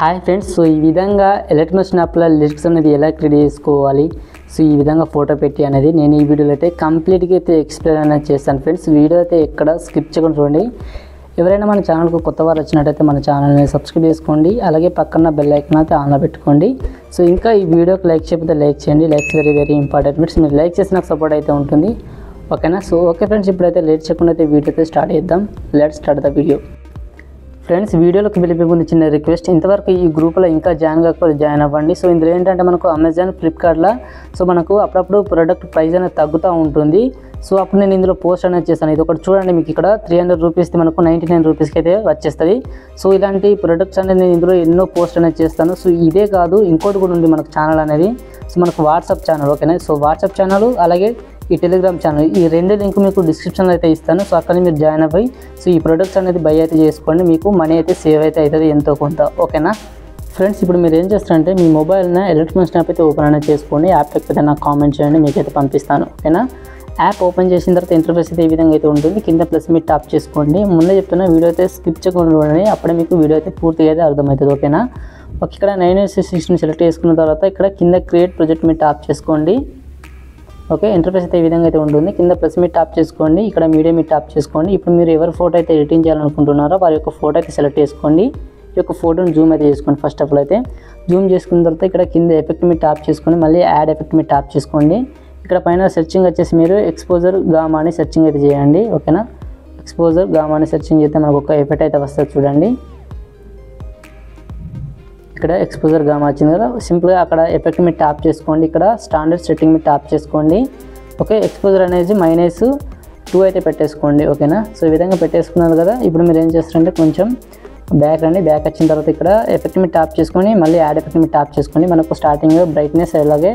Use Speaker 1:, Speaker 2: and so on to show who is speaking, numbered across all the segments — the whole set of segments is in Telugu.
Speaker 1: హాయ్ ఫ్రెండ్స్, సో ఈ విధంగా ఎలక్ట్రిక్ స్నాప్లో లిరిక్స్ అనేది ఎలా క్రియేట్ చేసుకోవాలి, సో ఈ విధంగా ఫోటో పెట్టి అనేది నేను ఈ వీడియోలో అయితే కంప్లీట్గా అయితే ఎక్స్ప్లెయిన్ అనేది చేస్తాను ఫ్రెండ్స్. వీడియో అయితే ఎక్కడ స్కిప్ చేయకుండా చూడండి. ఎవరైనా మన ఛానల్కు కొత్త వారు వచ్చినట్టయితే మన ఛానల్ని సబ్స్క్రైబ్ చేసుకోండి, అలాగే పక్కన బెల్ ఐకాన్ అయితే ఆన్లో పెట్టుకోండి. సో ఇంకా ఈ వీడియోకి లైక్ చేయకపోతే లైక్ చేయండి. Likes very very important friends. మీరు లైక్ చేసి నాకు సపోర్ట్ అయితే ఉంటుంది, ఓకేనా. సో ఓకే ఫ్రెండ్స్, ఇప్పుడైతే లేట్ చేయకుండా అయితే వీడియో అయితే స్టార్ట్ చేద్దాం. Let's start the video. Friends, వీడియోలోకి వెళ్ళే ముందు చిన్న రిక్వెస్ట్, ఇంతవరకు ఈ గ్రూప్లో ఇంకా జాయిన్ కాకపోతే జాయిన్ అవ్వండి. సో ఇందులో ఏంటంటే మనకు అమెజాన్, ఫ్లిప్కార్ట్లో సో మనకు అప్పుడప్పుడు ప్రోడక్ట్ ప్రైస్ అనేది తగ్గుతూ ఉంటుంది. సో అప్పుడు నేను ఇందులో పోస్ట్ అనేది చేస్తాను. ఇది ఒకటి చూడండి, మీకు ఇక్కడ 300 రూపీస్ది మనకు 99 రూపీస్కి అయితే వచ్చేస్తుంది. సో ఇలాంటి ప్రొడక్ట్స్ అనేది నేను ఇందులో ఎన్నో పోస్ట్ అనేది చేస్తాను. సో ఇదే కాదు, ఇంకోటి కూడా ఉంది మనకు ఛానల్ అనేది. సో మనకు వాట్సాప్ ఛానల్, ఓకేనా. సో వాట్సాప్ ఛానల్ అలాగే ఈ టెలిగ్రామ్ ఛానల్, ఈ రెండు లింక్ మీకు డిస్క్రిప్షన్లో అయితే ఇస్తాను. సో అక్కడ మీరు జాయిన్ అవ్వి సో ఈ ప్రొడక్ట్స్ అనేది బై అయితే చేసుకోండి. మీకు మనీ అయితే సేవ్ అయితే అవుతుంది ఎంతో కొంత, ఓకేనా. ఫ్రెండ్స్, ఇప్పుడు మీరు ఏం చేస్తారంటే మీ మొబైల్ని ఎలక్ట్రిక్ స్నాప్ అయితే ఓపెన్ అనేది చేసుకోండి. యాప్ అయితే నాకు కామెంట్ చేయండి, మీకైతే పంపిస్తాను, ఓకేనా. యాప్ ఓపెన్ చేసిన తర్వాత ఇంటర్ఫేస్ అయితే ఈ విధంగా అయితే ఉంటుంది. కింద ప్లస్ మీరు టాప్ చేసుకోండి. ముందే చెప్తున్నా, వీడియో అయితే స్కిప్ చేయకుండా చూడండి, అప్పుడే మీకు వీడియో అయితే పూర్తిగా అయితే అర్థమవుతుంది, ఓకేనా. ఓకే, ఇక్కడ 9/16 సెలెక్ట్ చేసుకున్న తర్వాత ఇక్కడ కింద క్రియేట్ ప్రాజెక్ట్ మీరు టాప్ చేసుకోండి. ఓకే, ఇంటర్ఫేస్ అయితే ఈ విధంగా అయితే ఉంటుంది. కింద ప్లస్ మీరు టాప్ చేసుకోండి, ఇక్కడ మీడియా మీరు టాప్ చేసుకోండి. ఇప్పుడు మీరు ఎవరి ఫోటో అయితే ఎడిటింగ్ చేయాలనుకుంటున్నారో వారి యొక్క ఫోటో అయితే సెలెక్ట్ చేసుకోండి. ఈ యొక్క ఫోటోని జూమ్ అయితే చేసుకోండి. ఫస్ట్ ఆఫ్ ఆల్ అయితే జూమ్ చేసుకున్న తర్వాత ఇక్కడ కింద ఎఫెక్ట్ మీరు టాప్ చేసుకొని మళ్ళీ యాడ్ ఎఫెక్ట్ మీరు టాప్ చేసుకోండి. ఇక్కడ పైన సెర్చింగ్ వచ్చేసి మీరు ఎక్స్పోజర్ గామా అని సెర్చింగ్ అయితే చేయండి, ఓకేనా. ఎక్స్పోజర్ గామా అని సెర్చింగ్ చేస్తే మనకు ఒక ఎఫెక్ట్ అయితే వస్తుంది చూడండి. ఇక్కడ ఎక్స్పోజర్ గామా వచ్చింది కదా, సింపుల్గా అక్కడ ఎఫెక్ట్ మీరు టాప్ చేసుకోండి. ఇక్కడ స్టాండర్డ్ సెట్టింగ్ మీరు టాప్ చేసుకోండి. ఓకే, ఎక్స్పోజర్ అనేది -2 అయితే పెట్టేసుకోండి, ఓకేనా. సో ఈ విధంగా పెట్టేసుకున్నారు కదా. ఇప్పుడు మీరు ఏం చేస్తారంటే కొంచెం బ్యాక్ రండి. బ్యాక్ వచ్చిన తర్వాత ఇక్కడ ఎఫెక్ట్ మీరు టాప్ చేసుకొని మళ్ళీ యాడ్ ఎఫెక్ట్ మీరు టాప్ చేసుకోండి. మనకు స్టార్టింగ్ బ్రైట్నెస్ అలాగే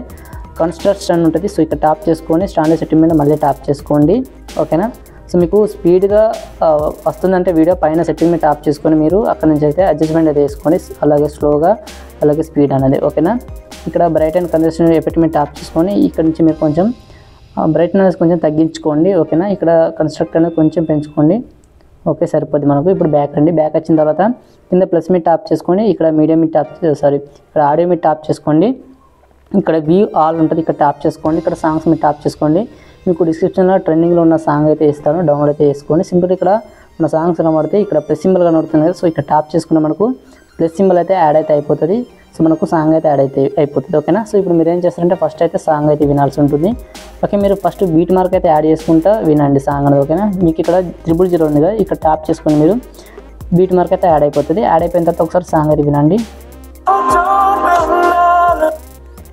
Speaker 1: కన్స్ట్రక్షన్ ఉంటుంది. సో ఇక్కడ టాప్ చేసుకొని స్టాండర్డ్ సెట్టింగ్ మీద మళ్ళీ టాప్ చేసుకోండి, ఓకేనా. సో మీకు స్పీడ్గా వస్తుందంటే వీడియో పైన సెట్టింగ్ మీద టాప్ చేసుకొని మీరు అక్కడ నుంచి అయితే అడ్జస్ట్మెంట్ అయితే వేసుకొని అలాగే స్లోగా అలాగే స్పీడ్ అనేది, ఓకేనా. ఇక్కడ బ్రైట్ అండ్ కంట్రాస్ట్ ఎఫెక్ట్ మీద టాప్ చేసుకొని ఇక్కడ నుంచి మీరు కొంచెం బ్రైట్నెస్ కొంచెం తగ్గించుకోండి, ఓకేనా. ఇక్కడ కన్స్ట్రక్ట్ అనేది కొంచెం పెంచుకోండి, ఓకే, సరిపోద్ది మనకు. ఇప్పుడు బ్యాక్ రండి. బ్యాక్ వచ్చిన తర్వాత కింద ప్లస్ మీద టాప్ చేసుకొని ఇక్కడ మీడియం మీద టాప్ ఇక్కడ ఆడియో మీద టాప్ చేసుకోండి. ఇక్కడ వ్యూ ఆల్ ఉంటుంది, ఇక్కడ టాప్ చేసుకోండి. ఇక్కడ సాంగ్స్ మీద టాప్ చేసుకోండి. మీకు డిస్క్రిప్షన్లో ట్రెండింగ్లో ఉన్న సాంగ్ అయితే ఇస్తాను, డౌన్లోడ్ అయితే చేసుకోండి. సింపుల్ ఇక్కడ మన సాంగ్స్ కనబడితే ఇక్కడ ప్లస్ సింబల్ కనబడుతుంది కదా. సో ఇక్కడ టాప్ చేసుకున్న మనకు ప్లస్ సింబల్ అయితే యాడ్ అయితే అయిపోతుంది. సో మనకు సాంగ్ అయితే యాడ్ అయితే అయిపోతుంది, ఓకేనా. సో ఇప్పుడు మీరు ఏం చేస్తారంటే ఫస్ట్ అయితే సాంగ్ అయితే వినాల్సి ఉంటుంది. ఓకే, మీరు ఫస్ట్ బీట్ మార్క్ అయితే యాడ్ చేసుకుంటా వినండి సాంగ్ అనేది, ఓకేనా. మీకు ఇక్కడ 000 ఉంది కదా, ఇక్కడ టాప్ చేసుకొని మీరు బీట్ మార్క్ అయితే యాడ్ అయిపోతుంది. యాడ్ అయిపోయిన తర్వాత ఒకసారి సాంగ్ అయితే వినండి.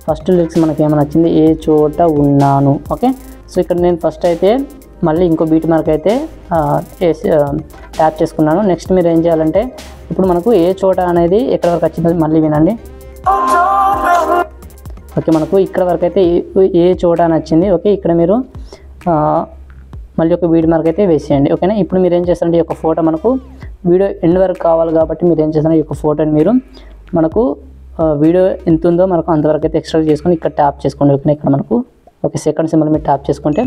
Speaker 1: ఫస్ట్ లిరిక్స్ మనకి ఏమైనా వచ్చింది, ఏ చోట ఉన్నాను, ఓకే. సో ఇక్కడ నేను ఫస్ట్ అయితే మళ్ళీ ఇంకో బీట్ మార్క్ అయితే ట్యాప్ చేసుకున్నాను. నెక్స్ట్ మీరు ఏం చేయాలంటే ఇప్పుడు మనకు ఏ చోట అనేది ఎక్కడ వరకు వచ్చిందో మళ్ళీ వినండి. ఓకే, మనకు ఇక్కడ వరకు అయితే ఏ చోట అని వచ్చింది, ఓకే. ఇక్కడ మీరు మళ్ళీ ఒక బీట్ మార్క్ అయితే వేసేయండి, ఓకేనా. ఇప్పుడు మీరు ఏం చేస్తారంటే ఈ యొక్క ఫోటో మనకు వీడియో ఎండ్ వరకు కావాలి కాబట్టి మీరు ఏం చేస్తారంటే ఈ యొక్క ఫోటోని మీరు మనకు వీడియో ఎంత ఉందో మనకు అంతవరకు అయితే ఎక్స్ట్రా చేసుకొని ఇక్కడ ట్యాప్ చేసుకోండి, ఓకేనా. ఇక్కడ మనకు ఓకే సెకండ్ సింబల్ మీరు ట్యాప్ చేసుకుంటే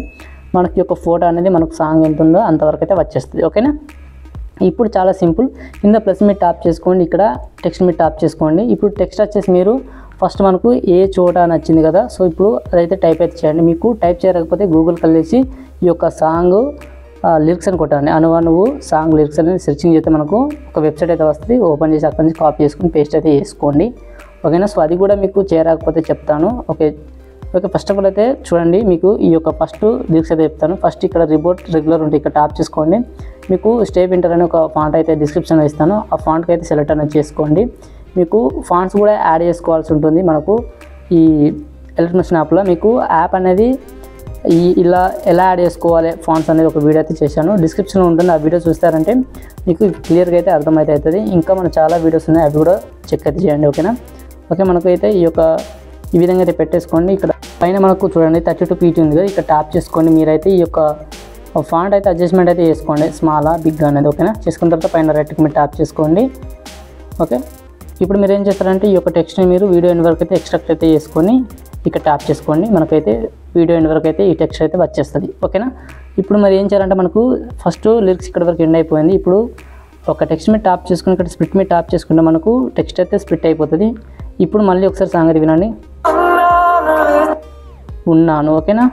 Speaker 1: మనకి ఒక ఫోటో అనేది మనకు సాంగ్ ఎంత ఉందో అంతవరకు అయితే వచ్చేస్తుంది, ఓకేనా. ఇప్పుడు చాలా సింపుల్. కింద ప్లస్ మీరు ట్యాప్ చేసుకోండి, ఇక్కడ టెక్స్ట్ మీరు ట్యాప్ చేసుకోండి. ఇప్పుడు టెక్స్ట్ వచ్చేసి మీరు ఫస్ట్ మనకు ఏ చోట అని వచ్చింది కదా. సో ఇప్పుడు అదైతే టైప్ అయితే చేయండి. మీకు టైప్ చేయకపోతే గూగుల్కి వెళ్ళేసి ఈ యొక్క సాంగ్ లిరిక్స్ అని కొట్టండి. నువ్వు సాంగ్ లిరిక్స్ అనేది సెర్చింగ్ చేస్తే మనకు ఒక వెబ్సైట్ అయితే వస్తుంది. ఓపెన్ చేసి అక్కడి నుంచి కాపీ చేసుకుని పేస్ట్ అయితే చేసుకోండి, ఓకేనా. సో అది కూడా మీకు చేయరాకపోతే చెప్తాను, ఓకే. ఫస్ట్ ఆఫ్ ఆల్ అయితే చూడండి, మీకు ఈ యొక్క ఫస్ట్ లిరిక్స్ అయితే చెప్తాను. ఫస్ట్ ఇక్కడ రిపోర్ట్ రెగ్యులర్ ఉంటే ఇక్కడ టాప్ చేసుకోండి. మీకు స్టేప్ ఇంటర్ అనే ఒక ఫాంట్ అయితే డిస్క్రిప్షన్లో ఇస్తాను. ఆ ఫాంట్కి అయితే సెలెక్ట్ అనేది చేసుకోండి. మీకు ఫాంట్స్ కూడా యాడ్ చేసుకోవాల్సి ఉంటుంది. మనకు ఈ ఎలక్ట్రిక్ స్నాప్లో మీకు యాప్ అనేది ఇలా ఎలా యాడ్ చేసుకోవాలి ఫాంట్స్ అనేది ఒక వీడియో అయితే చేశాను, డిస్క్రిప్షన్లో ఉంటుంది. ఆ వీడియో చూస్తారంటే మీకు క్లియర్గా అయితే అర్థమైతే అవుతుంది. ఇంకా మన చాలా వీడియోస్ ఉన్నాయి, అవి కూడా చెక్ అయితే చేయండి, ఓకేనా. ఓకే, మనకు అయితే ఈ విధంగా అయితే పెట్టేసుకోండి. ఇక్కడ పైన మనకు చూడండి 32 PT ఉంది కదా, ఇక్కడ ట్యాప్ చేసుకోండి. మీరైతే ఈ యొక్క ఫాంట్ అయితే అడ్జస్ట్మెంట్ అయితే చేసుకోండి, స్మాలా బిగ్ అనేది, ఓకేనా. చేసుకున్న తర్వాత పైన రైట్కి మీరు ట్యాప్ చేసుకోండి, ఓకే. ఇప్పుడు మీరు ఏం చేస్తారంటే ఈ యొక్క టెక్స్ట్ని మీరు వీడియో ఎండ్ వరకు అయితే ఎక్స్ట్రాక్ట్ అయితే చేసుకొని ఇక్కడ ట్యాప్ చేసుకోండి. మనకైతే వీడియో ఎండ్ వరకు అయితే ఈ టెక్స్ట్ అయితే వచ్చేస్తుంది, ఓకేనా. ఇప్పుడు మరి ఏం చేయాలంటే మనకు ఫస్ట్ లిరిక్స్ ఇక్కడ వరకు ఎండ్ అయిపోయింది. ఇప్పుడు ఒక టెక్స్ట్ మీద టాప్ చేసుకుని ఇక్కడ స్ప్లిట్ మీద టాప్ చేసుకుంటే మనకు టెక్స్ట్ అయితే స్ప్లిట్ అయిపోతుంది. ఇప్పుడు మళ్ళీ ఒకసారి సాంగ్ అయితే వినండి. ఉన్నాను ఓకేనా,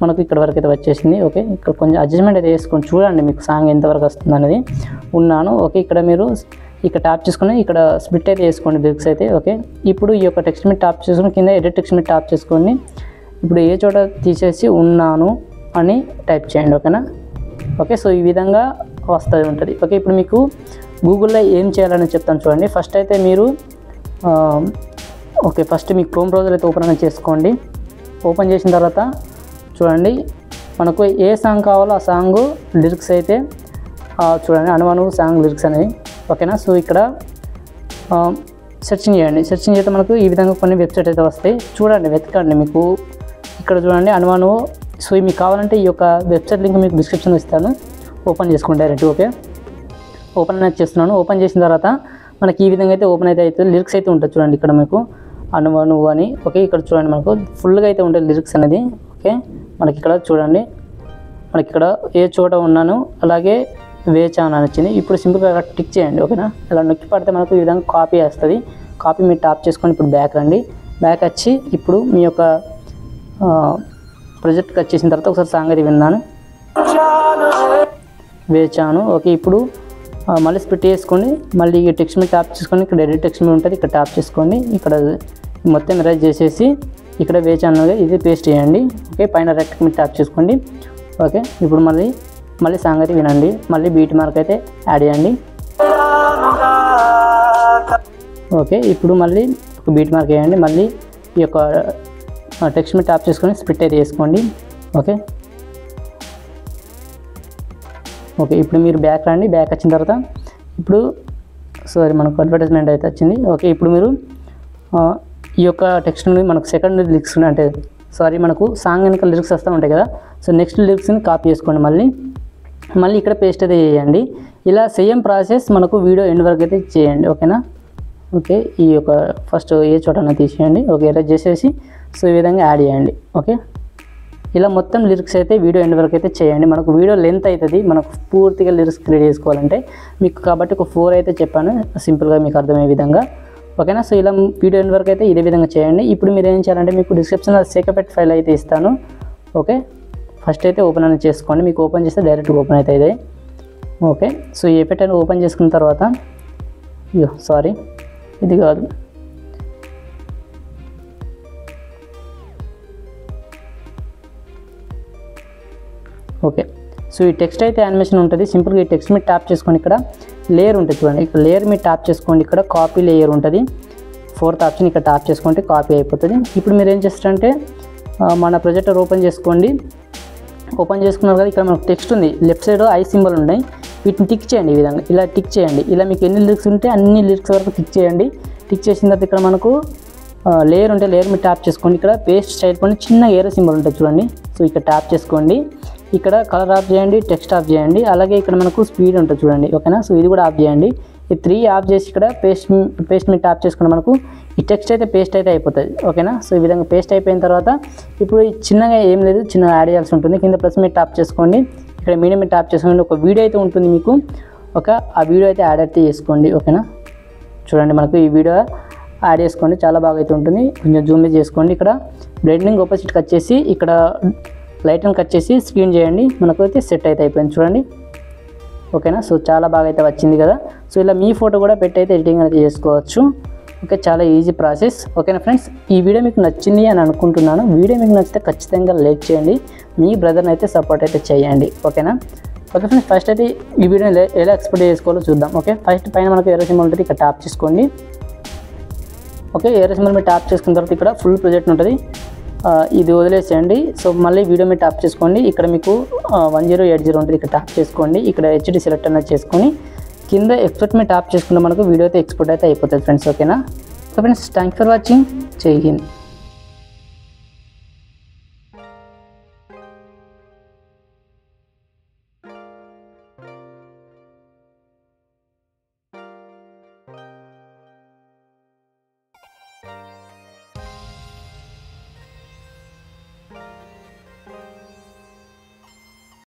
Speaker 1: మనకు ఇక్కడ వరకు అయితే వచ్చేసింది. ఓకే, ఇక్కడ కొంచెం అడ్జస్ట్మెంట్ అయితే వేసుకొని చూడండి మీకు సాంగ్ ఎంతవరకు వస్తుంది అనేది. ఉన్నాను ఓకే, ఇక్కడ మీరు ఇక్కడ టాప్ చేసుకుని ఇక్కడ స్ప్లిట్ అయితే వేసుకోండి లిరిక్స్ అయితే. ఓకే, ఇప్పుడు ఈ యొక్క టెక్స్ట్ మీద టాప్ చేసుకుని కింద ఎడిట్ టెక్స్ట్ మీద టాప్ చేసుకోండి. ఇప్పుడు ఏ చోట తీసేసి ఉన్నాను అని టైప్ చేయండి ఓకేనా. ఓకే, సో ఈ విధంగా వస్తుంది ఉంటుంది. ఓకే, ఇప్పుడు మీకు గూగుల్లో ఏం చేయాలని చెప్తాను చూడండి. ఫస్ట్ అయితే మీరు ఓకే ఫస్ట్ మీకు క్రోమ్ బ్రౌజర్ అయితే ఓపెన్ అనేది చేసుకోండి. ఓపెన్ చేసిన తర్వాత చూడండి మనకు ఏ సాంగ్ కావాలో ఆ సాంగ్ లిరిక్స్ అయితే చూడండి, అణువణు సాంగ్ లిరిక్స్ అనేవి. ఓకేనా, సో ఇక్కడ సెర్చింగ్ చేయండి. సెర్చింగ్ చేస్తే మనకు ఈ విధంగా కొన్ని వెబ్సైట్ అయితే వస్తాయి. చూడండి, వెతకండి. మీకు ఇక్కడ చూడండి అణువణు. సో మీకు కావాలంటే ఈ యొక్క వెబ్సైట్ లింక్ మీకు డిస్క్రిప్షన్లో ఇస్తాను, ఓపెన్ చేసుకోండి డైరెక్ట్. ఓకే, ఓపెన్ అనేది చేస్తున్నాను. ఓపెన్ చేసిన తర్వాత మనకి ఈ విధంగా అయితే ఓపెన్ అయితే అవుతుంది. లిరిక్స్ అయితే ఉంటుంది చూడండి ఇక్కడ మీకు అణువణు అని. ఓకే, ఇక్కడ చూడండి మనకు ఫుల్గా అయితే ఉంటుంది లిరిక్స్ అనేది. ఓకే, మనకి ఇక్కడ చూడండి, మనకి ఇక్కడ ఏ చోట ఉన్నాను అలాగే వేచాను అని వచ్చింది. ఇప్పుడు సింపుల్గా టిక్ చేయండి ఓకేనా. ఇలా నొక్కి పడితే మనకు ఈ విధంగా కాపీ వస్తుంది. కాపీ మీరు టాప్ చేసుకొని ఇప్పుడు బ్యాక్ రండి. బ్యాక్ వచ్చి ఇప్పుడు మీ యొక్క ప్రాజెక్ట్కి వచ్చేసిన తర్వాత ఒకసారి సాంగ్ అయితే విన్నాను, వేచాను. ఓకే, ఇప్పుడు మళ్ళీ స్ప్లిట్ చేసుకోండి. మళ్ళీ ఈ టెక్స్ట్ మీద టాప్ చేసుకోండి. ఇక్కడ ఎడిట్ టెక్స్ట్ మీద ఉంటుంది, ఇక్కడ టాప్ చేసుకోండి. ఇక్కడ మొత్తం ఎరేజ్ చేసేసి ఇక్కడ వేచాను ఇది పేస్ట్ చేయండి. ఓకే, పైన రెక్ట్ మీద టాప్ చేసుకోండి. ఓకే, ఇప్పుడు మళ్ళీ సాంగ్ అయితే వినండి. మళ్ళీ బీట్ మార్క్ అయితే యాడ్ చేయండి. ఓకే, ఇప్పుడు మళ్ళీ ఒక బీట్ మార్క్ వేయండి. మళ్ళీ ఈ యొక్క టెక్స్ట్ మీద టాప్ చేసుకొని స్ప్లిట్ అయితే వేసుకోండి. ఓకే ఓకే, ఇప్పుడు మీరు బ్యాక్ రండి. బ్యాక్ వచ్చిన తర్వాత ఇప్పుడు మనకు అడ్వర్టైజ్మెంట్ అయితే వచ్చింది. ఓకే, ఇప్పుడు మీరు ఈ యొక్క టెక్స్ట్ మనకు సెకండ్ లిరిక్స్ అంటే మనకు సాంగ్ వెనక లిరిక్స్ వస్తూ ఉంటాయి కదా. సో నెక్స్ట్ లిరిక్స్ని కాపీ చేసుకోండి. మళ్ళీ ఇక్కడ పేస్ట్ అయితే చేయండి. ఇలా సేమ్ ప్రాసెస్ మనకు వీడియో ఎండ్ వరకు అయితే చేయండి ఓకేనా. ఓకే, ఈ యొక్క ఫస్ట్ ఏ చోటన తీసేయండి. ఓకే, ఎరేజ్ చేసేసి సో ఈ విధంగా యాడ్ చేయండి. ఓకే, ఇలా మొత్తం లిరిక్స్ అయితే వీడియో ఎండ్ వరకు అయితే చేయండి. మనకు వీడియో లెంత్ అవుతుంది, మనకు పూర్తిగా లిరిక్స్ క్రియేట్ చేసుకోవాలంటే మీకు. కాబట్టి ఒక 4 అయితే చెప్పాను సింపుల్గా మీకు అర్థమయ్యే విధంగా ఓకేనా. సో ఇలా వీడియో ఎండ్ వరకు అయితే ఇదే విధంగా చేయండి. ఇప్పుడు మీరు ఏం చేయాలంటే మీకు డిస్క్రిప్షన్లో సేకపెట్ ఫైల్ అయితే ఇస్తాను. ఓకే, ఫస్ట్ అయితే ఓపెన్ అనేది చేసుకోండి. మీకు ఓపెన్ చేస్తే డైరెక్ట్గా ఓపెన్ అవుతుంది. ఓకే, సో ఈ ఎఫెక్ట్ అని ఓపెన్ చేసుకున్న తర్వాత ఇది కాదు. ఓకే, సో ఈ టెక్స్ట్ అయితే యానిమేషన్ ఉంటుంది. సింపుల్గా ఈ టెక్స్ట్ మీద ట్యాప్ చేసుకోండి. ఇక్కడ లేయర్ ఉంటుంది చూడండి, ఇక్కడ లేయర్ మీద ట్యాప్ చేసుకోండి. ఇక్కడ కాపీ లేయర్ ఉంటుంది, 4th ఆప్షన్ ఇక్కడ ట్యాప్ చేసుకుంటే కాపీ అయిపోతుంది. ఇప్పుడు మీరు ఏం చేస్తారంటే మన ప్రొజెక్టర్ ఓపెన్ చేసుకోండి. ఓపెన్ చేసుకున్నారు కదా, ఇక్కడ మనకు టెక్స్ట్ ఉంది, లెఫ్ట్ సైడ్ ఐ సింబల్ ఉన్నాయి. వీటిని టిక్ చేయండి. ఈ విధంగా ఇలా టిక్ చేయండి. ఇలా మీకు ఎన్ని లిరిక్స్ ఉంటే అన్ని లిరిక్స్ వరకు టిక్ చేయండి. టిక్ చేసిన తర్వాత ఇక్కడ మనకు లేయర్ ఉంటే లేయర్ మీద ట్యాప్ చేసుకోండి. ఇక్కడ పేస్ట్ స్టైల్ పైన చిన్న ఏరో సింబల్ ఉంటుంది చూడండి. సో ఇక్కడ ట్యాప్ చేసుకోండి. ఇక్కడ కలర్ ఆఫ్ చేయండి, టెక్స్ట్ ఆఫ్ చేయండి. అలాగే ఇక్కడ మనకు స్పీడ్ ఉంటుంది చూడండి ఓకేనా. సో ఇది కూడా ఆఫ్ చేయండి. ఈ 3 ఆఫ్ చేసి ఇక్కడ పేస్ట్ మీద ట్యాప్ చేసుకుని మనకు ఈ టెక్స్ట్ అయితే పేస్ట్ అయితే అయిపోతుంది ఓకేనా. సో ఈ విధంగా పేస్ట్ అయిపోయిన తర్వాత ఇప్పుడు చిన్నగా ఏం లేదు, చిన్నగా యాడ్ చేయాల్సి ఉంటుంది. కింద ప్లస్ మీద ట్యాప్ చేసుకోండి. ఇక్కడ మీడియం మీద ట్యాప్ చేసుకోండి. ఒక వీడియో అయితే ఉంటుంది మీకు, ఆ వీడియో అయితే యాడ్ అయితే చేసుకోండి ఓకేనా. చూడండి మనకు ఈ వీడియో యాడ్ చేసుకోండి, చాలా బాగా అయితే ఉంటుంది. కొంచెం జూమ్ చేసుకోండి. ఇక్కడ బ్లెండింగ్ ఆపోజిట్ కట్ చేసి ఇక్కడ లైట్ని కట్ చేసి స్క్రీన్ చేయండి. మనకు అయితే సెట్ అయితే అయిపోయింది చూడండి ఓకేనా. సో చాలా బాగా అయితే వచ్చింది కదా. సో ఇలా మీ ఫోటో కూడా పెట్టి అయితే ఎడిటింగ్ అయితే చేసుకోవచ్చు. ఓకే, చాలా ఈజీ ప్రాసెస్ ఓకేనా ఫ్రెండ్స్. ఈ వీడియో మీకు నచ్చింది అని అనుకుంటున్నాను. వీడియో మీకు నచ్చితే ఖచ్చితంగా లైక్ చేయండి, మీ బ్రదర్ని అయితే సపోర్ట్ అయితే చేయండి ఓకేనా. ఓకే ఫ్రెండ్స్, ఫస్ట్ అయితే ఈ వీడియోని ఎలా ఎక్స్పోర్ట్ చేసుకోవాలో చూద్దాం. ఓకే, ఫస్ట్ పైన మనకు ఏరో సింబల్ ఉంటుంది, ఇక్కడ ట్యాప్ చేసుకోండి. ఓకే, ఏరో సింబల్ మీద ట్యాప్ చేసుకున్న తర్వాత ఇక్కడ ఫుల్ ప్రాజెక్ట్ ఉంటుంది, ఇది వదిలేసేయండి. సో మళ్ళీ వీడియో మీద ట్యాప్ చేసుకోండి. ఇక్కడ మీకు 1080 ఉంటుంది, ఇక్కడ ట్యాప్ చేసుకోండి. ఇక్కడ హెచ్డి సెలెక్ట్ అనేది చేసుకొని కింద ఎక్స్పోర్ట్ మీద ట్యాప్ చేసుకుంటే మనకు వీడియో అయితే ఎక్స్పోర్ట్ అయితే అయిపోతుంది ఫ్రెండ్స్ ఓకేనా. So friends, thank for watching. జై హింద్.